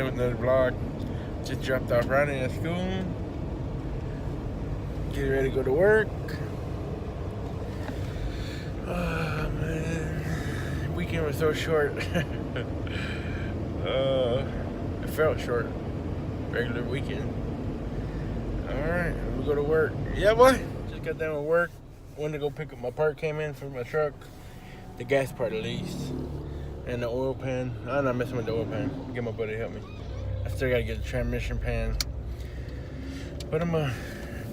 again with another vlog. Just dropped off Ronnie at school. Getting ready to go to work. Oh man, weekend was so short. It felt short. Regular weekend. Alright, we go to work. Yeah, boy. Just got done with work. Went to go pick up my part, came in for my truck. The gas part at least. And the oil pan. I'm not messing with the oil pan. Get my buddy to help me. I still gotta get the transmission pan. But I'm gonna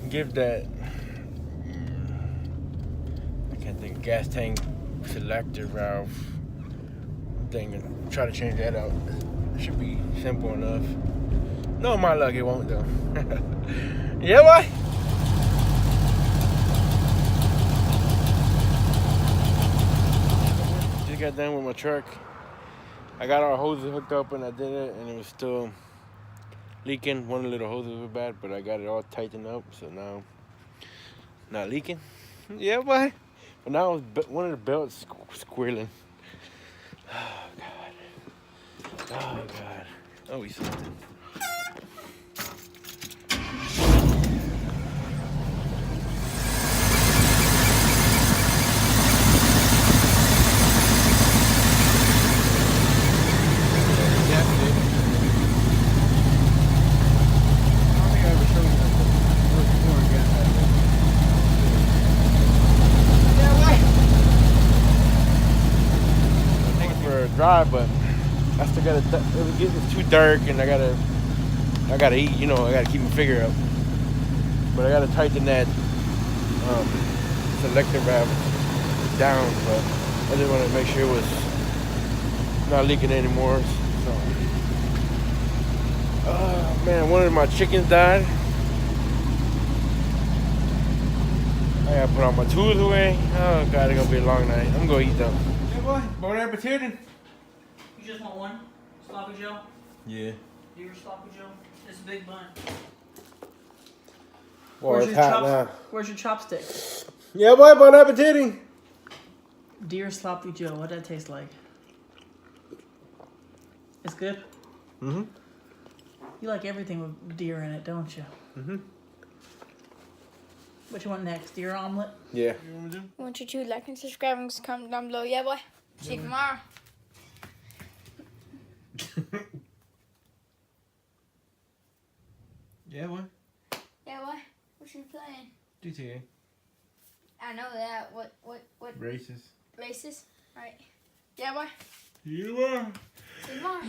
give that, I can't think, gas tank selector valve thing and try to change that out. It should be simple enough. No, my luck, it won't though. Yeah, boy. Just got done with my truck. I got our hoses hooked up and I did it, and it was still leaking. One of the little hoses was bad, but I got it all tightened up, so now not leaking. Yeah, boy. But now one of the belts squealing. Oh God. Oh God. Oh, he's something. Drive, but I still gotta. It's too dark, and I gotta eat. You know, I gotta keep my figure up. But I gotta tighten that selector valve down. But I just want to make sure it was not leaking anymore. So, oh man, one of my chickens died. I gotta put all my tools away. Oh God, it's gonna be a long night. I'm gonna eat though. Yeah, boy. Bon appetit. You just want one sloppy Joe? Yeah. Deer sloppy Joe? It's a big bun. Boy, it's hot now. Where's your chopstick? Yeah, boy, bon appetit. Deer sloppy Joe. What that taste like? It's good? Mm-hmm. You like everything with deer in it, don't you? Mm-hmm. What you want next? Deer omelet? Yeah. Want you to like and subscribe and comment down below. Yeah, boy. See you tomorrow. Yeah, boy. Yeah, boy. What you playing? GTA. I know that. What Races. races? Alright. Yeah, boy. You are. See you tomorrow.